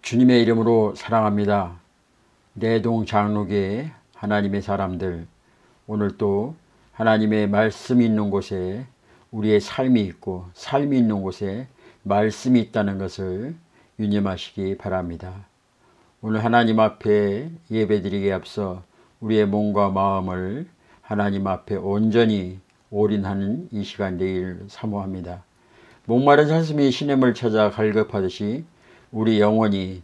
주님의 이름으로 사랑합니다. 내동 장로교회 하나님의 사람들, 오늘 또 하나님의 말씀이 있는 곳에 우리의 삶이 있고 삶이 있는 곳에 말씀이 있다는 것을 유념하시기 바랍니다. 오늘 하나님 앞에 예배드리기에 앞서 우리의 몸과 마음을 하나님 앞에 온전히 올인하는 이 시간 내일 사모합니다. 목마른 사슴이 시냇물 찾아 갈급하듯이 우리 영혼이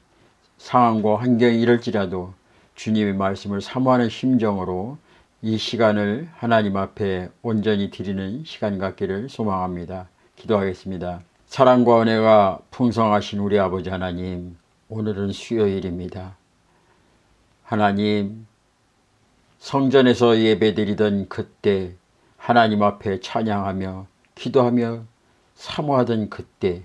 상황과 환경이 이럴지라도 주님의 말씀을 사모하는 심정으로 이 시간을 하나님 앞에 온전히 드리는 시간 갖기를 소망합니다. 기도하겠습니다. 사랑과 은혜가 풍성하신 우리 아버지 하나님, 오늘은 수요일입니다. 하나님, 성전에서 예배드리던 그때 하나님 앞에 찬양하며 기도하며 사모하던 그때,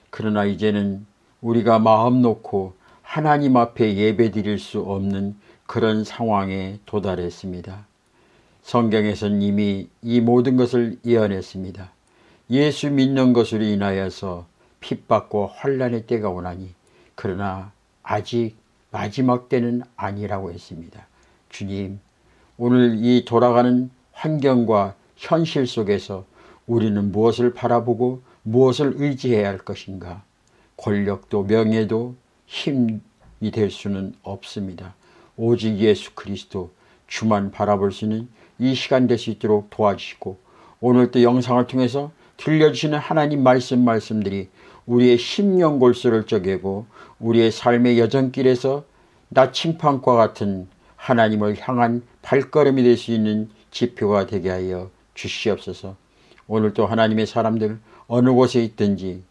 그러나 이제는 우리가 마음 놓고 하나님 앞에 예배드릴 수 없는 그런 상황에 도달했습니다. 성경에서는 이미 이 모든 것을 예언했습니다. 예수 믿는 것으로 인하여서 핍박과 환난의 때가 오나니 그러나 아직 마지막 때는 아니라고 했습니다. 주님, 오늘 이 돌아가는 환경과 현실 속에서 우리는 무엇을 바라보고 무엇을 의지해야 할 것인가? 권력도 명예도 힘이 될 수는 없습니다. 오직 예수 그리스도 주만 바라볼 수 있는 이 시간 될 수 있도록 도와주시고, 오늘 또 영상을 통해서 들려주시는 하나님 말씀들이 우리의 심령 골수를 쪼개고 우리의 삶의 여정길에서 나침판과 같은 하나님을 향한 발걸음이 될 수 있는 지표가 되게 하여 주시옵소서. 오늘 또 하나님의 사람들 어느 곳에 있든지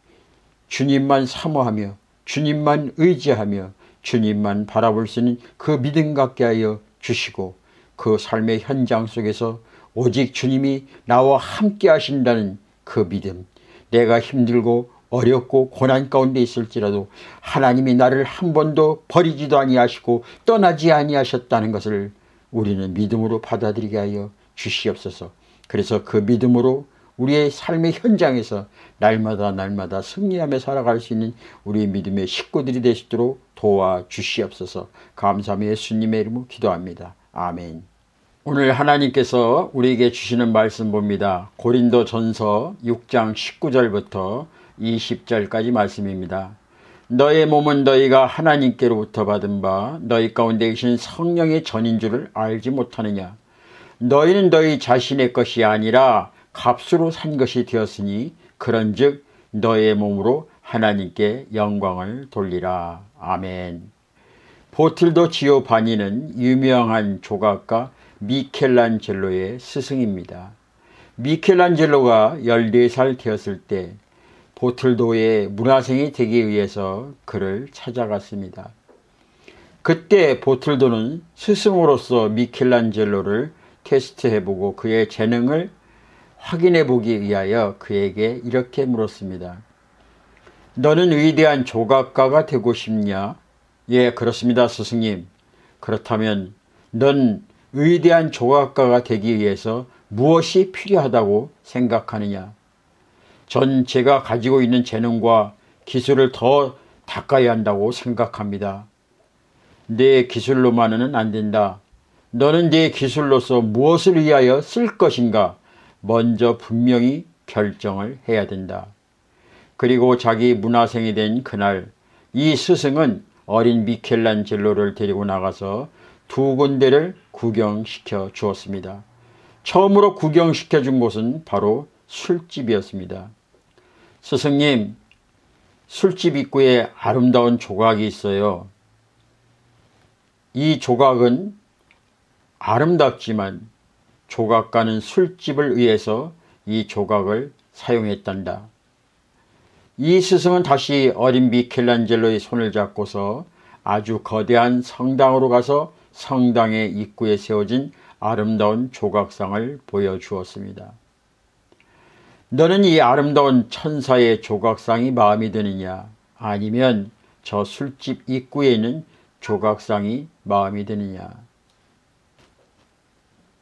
주님만 사모하며 주님만 의지하며 주님만 바라볼 수 있는 그 믿음 갖게 하여 주시고, 그 삶의 현장 속에서 오직 주님이 나와 함께 하신다는 그 믿음, 내가 힘들고 어렵고 고난 가운데 있을지라도 하나님이 나를 한 번도 버리지도 아니하시고 떠나지 아니하셨다는 것을 우리는 믿음으로 받아들이게 하여 주시옵소서. 그래서 그 믿음으로 우리의 삶의 현장에서 날마다 승리하며 살아갈 수 있는 우리 믿음의 식구들이 되시도록 도와주시옵소서. 감사하며 예수님의 이름으로 기도합니다. 아멘. 오늘 하나님께서 우리에게 주시는 말씀 봅니다. 고린도전서 6장 19절부터 20절까지 말씀입니다. 너의 몸은 너희가 하나님께로부터 받은 바 너희 가운데 계신 성령의 전인 줄을 알지 못하느냐? 너희는 너희 자신의 것이 아니라 값으로 산 것이 되었으니 그런즉 너의 몸으로 하나님께 영광을 돌리라. 아멘. 보틀도 지오바니는 유명한 조각가 미켈란젤로의 스승입니다. 미켈란젤로가 14살 되었을 때 보틀도의 문화생이 되기 위해서 그를 찾아갔습니다. 그때 보틀도는 스승으로서 미켈란젤로를 테스트해보고 그의 재능을 확인해보기 위하여 그에게 이렇게 물었습니다. 너는 위대한 조각가가 되고 싶냐? 예, 그렇습니다, 스승님. 그렇다면 넌 위대한 조각가가 되기 위해서 무엇이 필요하다고 생각하느냐? 전 제가 가지고 있는 재능과 기술을 더 닦아야 한다고 생각합니다. 내 기술로만은 안 된다. 너는 내 기술로서 무엇을 위하여 쓸 것인가? 먼저 분명히 결정을 해야 된다. 그리고 자기 문화생이 된 그날 이 스승은 어린 미켈란젤로를 데리고 나가서 2군데를 구경시켜 주었습니다. 처음으로 구경시켜 준 곳은 바로 술집이었습니다. 스승님, 술집 입구에 아름다운 조각이 있어요. 이 조각은 아름답지만 조각가는 술집을 위해서 이 조각을 사용했단다. 이 스승은 다시 어린 미켈란젤로의 손을 잡고서 아주 거대한 성당으로 가서 성당의 입구에 세워진 아름다운 조각상을 보여주었습니다. 너는 이 아름다운 천사의 조각상이 마음에 드느냐? 아니면 저 술집 입구에 있는 조각상이 마음에 드느냐?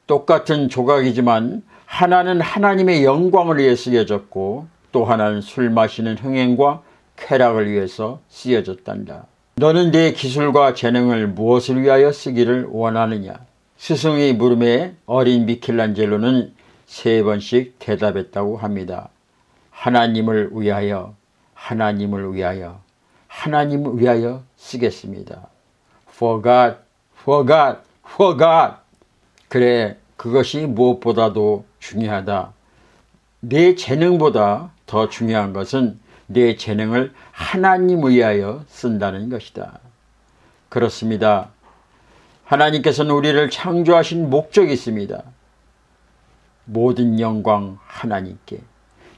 똑같은 조각이지만 하나는 하나님의 영광을 위해 쓰여졌고 또 하나는 술 마시는 흥행과 쾌락을 위해서 쓰여졌단다. 너는 네 기술과 재능을 무엇을 위하여 쓰기를 원하느냐? 스승의 물음에 어린 미켈란젤로는 3번씩 대답했다고 합니다. 하나님을 위하여, 하나님을 위하여, 하나님을 위하여 쓰겠습니다. For God, for God, for God. 그래, 그것이 무엇보다도 중요하다. 내 재능보다 더 중요한 것은 내 재능을 하나님을 위하여 쓴다는 것이다. 그렇습니다. 하나님께서는 우리를 창조하신 목적이 있습니다. 모든 영광 하나님께.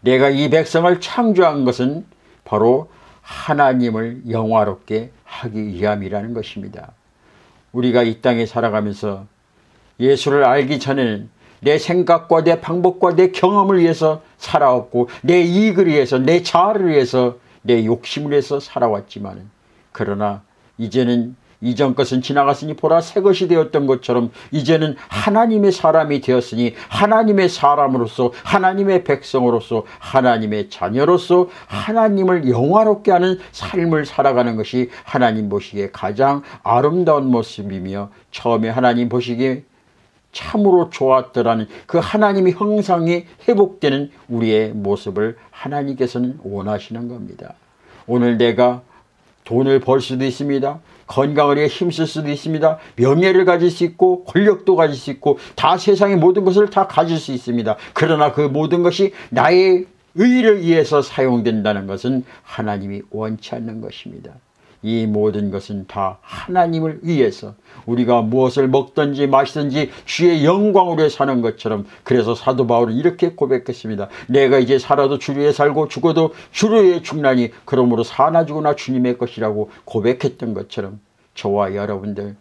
내가 이 백성을 창조한 것은 바로 하나님을 영화롭게 하기 위함이라는 것입니다. 우리가 이 땅에 살아가면서 예수를 알기 전에는 내 생각과 내 방법과 내 경험을 위해서 살아왔고 내 이익을 위해서 내 자아를 위해서 내 욕심을 위해서 살아왔지만 그러나 이제는 이전 것은 지나갔으니 보라 새 것이 되었던 것처럼 이제는 하나님의 사람이 되었으니 하나님의 사람으로서 하나님의 백성으로서 하나님의 자녀로서 하나님을 영화롭게 하는 삶을 살아가는 것이 하나님 보시기에 가장 아름다운 모습이며 처음에 하나님 보시기에 참으로 좋았더라는 그 하나님의 형상이 회복되는 우리의 모습을 하나님께서는 원하시는 겁니다. 오늘 내가 돈을 벌 수도 있습니다. 건강을 위해 힘쓸 수도 있습니다. 명예를 가질 수 있고 권력도 가질 수 있고 다 세상의 모든 것을 다 가질 수 있습니다. 그러나 그 모든 것이 나의 의를 위해서 사용된다는 것은 하나님이 원치 않는 것입니다. 이 모든 것은 다 하나님을 위해서 우리가 무엇을 먹든지 마시든지 주의 영광을 위해 사는 것처럼 그래서 사도 바울은 이렇게 고백했습니다. 내가 이제 살아도 주를 위해 살고 죽어도 주를 위해 죽나니 그러므로 사나 죽으나 주님의 것이라고 고백했던 것처럼 저와 여러분들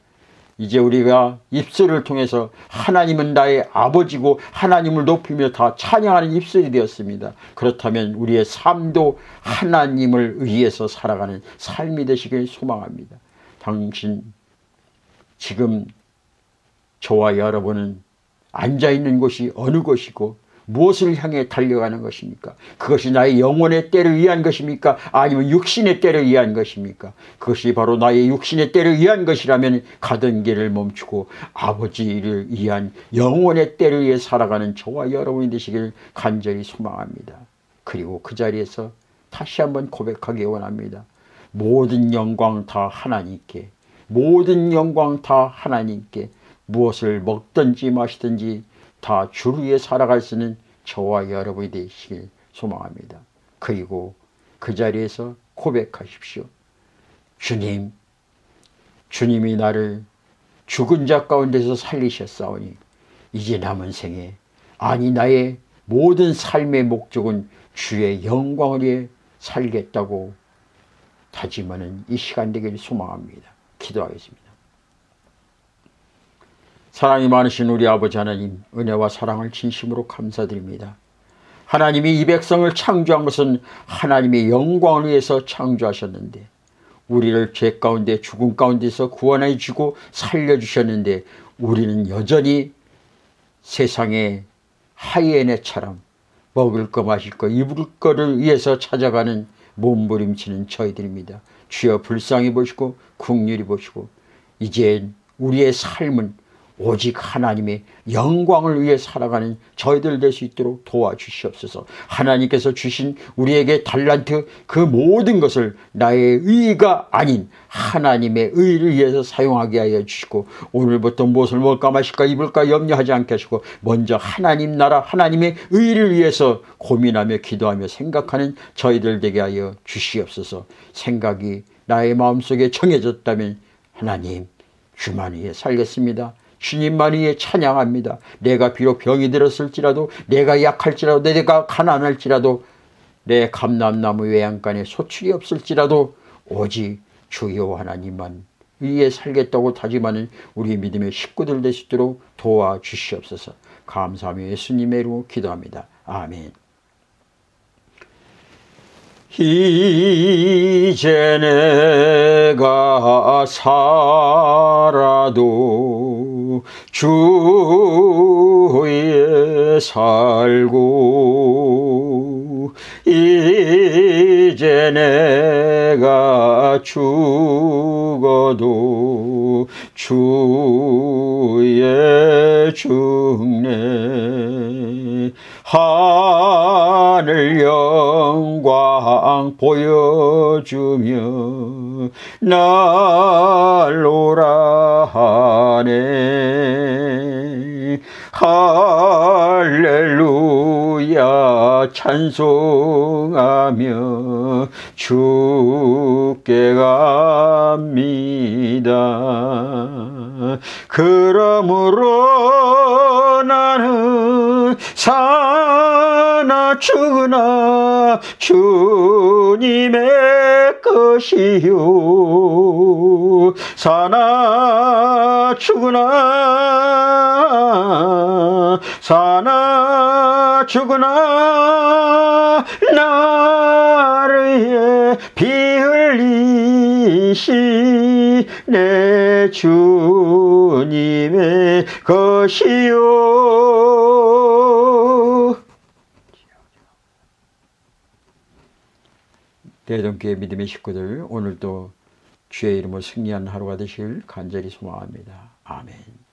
이제 우리가 입술을 통해서 하나님은 나의 아버지고 하나님을 높이며 다 찬양하는 입술이 되었습니다. 그렇다면 우리의 삶도 하나님을 위해서 살아가는 삶이 되시길 소망합니다. 당신 지금 저와 여러분은 앉아있는 곳이 어느 곳이고 무엇을 향해 달려가는 것입니까? 그것이 나의 영혼의 때를 위한 것입니까? 아니면 육신의 때를 위한 것입니까? 그것이 바로 나의 육신의 때를 위한 것이라면 가던 길을 멈추고 아버지를 위한 영혼의 때를 위해 살아가는 저와 여러분이 되시길 간절히 소망합니다. 그리고 그 자리에서 다시 한번 고백하기 원합니다. 모든 영광 다 하나님께, 모든 영광 다 하나님께, 무엇을 먹든지 마시든지 다 주를 위해 살아갈 수 있는 저와 여러분이 되시길 소망합니다. 그리고 그 자리에서 고백하십시오. 주님, 주님이 나를 죽은 자 가운데서 살리셨사오니 이제 남은 생에 아니 나의 모든 삶의 목적은 주의 영광을 위해 살겠다고 다짐하는 이 시간 되기를 소망합니다. 기도하겠습니다. 사랑이 많으신 우리 아버지 하나님, 은혜와 사랑을 진심으로 감사드립니다. 하나님이 이 백성을 창조한 것은 하나님의 영광을 위해서 창조하셨는데 우리를 죄 가운데 죽음 가운데서 구원해 주고 살려주셨는데 우리는 여전히 세상의 하이에네처럼 먹을 거 마실 거 입을 거를 위해서 찾아가는 몸부림치는 저희들입니다. 주여 불쌍히 보시고 긍휼히 보시고 이제 우리의 삶은 오직 하나님의 영광을 위해 살아가는 저희들 될 수 있도록 도와주시옵소서. 하나님께서 주신 우리에게 달란트 그 모든 것을 나의 의가 아닌 하나님의 의를 위해서 사용하게 하여 주시고 오늘부터 무엇을 먹을까 마실까 입을까 염려하지 않게 하시고 먼저 하나님 나라 하나님의 의를 위해서 고민하며 기도하며 생각하는 저희들 되게 하여 주시옵소서. 생각이 나의 마음속에 정해졌다면 하나님 주만 위해 살겠습니다. 주님만 위해 찬양합니다. 내가 비록 병이 들었을지라도 내가 약할지라도 내가 가난할지라도 내 감람나무 외양간에 소출이 없을지라도 오직 주여 하나님만 위해 살겠다고 다짐하는 우리 믿음의 식구들 될 수 있도록 도와주시옵소서. 감사하며 예수님의 이름으로 기도합니다. 아멘. 이제 내가 살아도 주 위에 살고 이제 내가 죽어도 주의 죽네 하늘 영광 보여주며 날 오라 하네 할렐루야 찬송하며 주께 갑니다. 그러므로 나는 사나 죽으나 주님의 것이요 사나 죽으나 나를 위해 피 흘리시 내 주님의 것이요. 대동교회 믿음의 식구들, 오늘도 주의 이름으로 승리하는 하루가 되실 간절히 소망합니다. 아멘.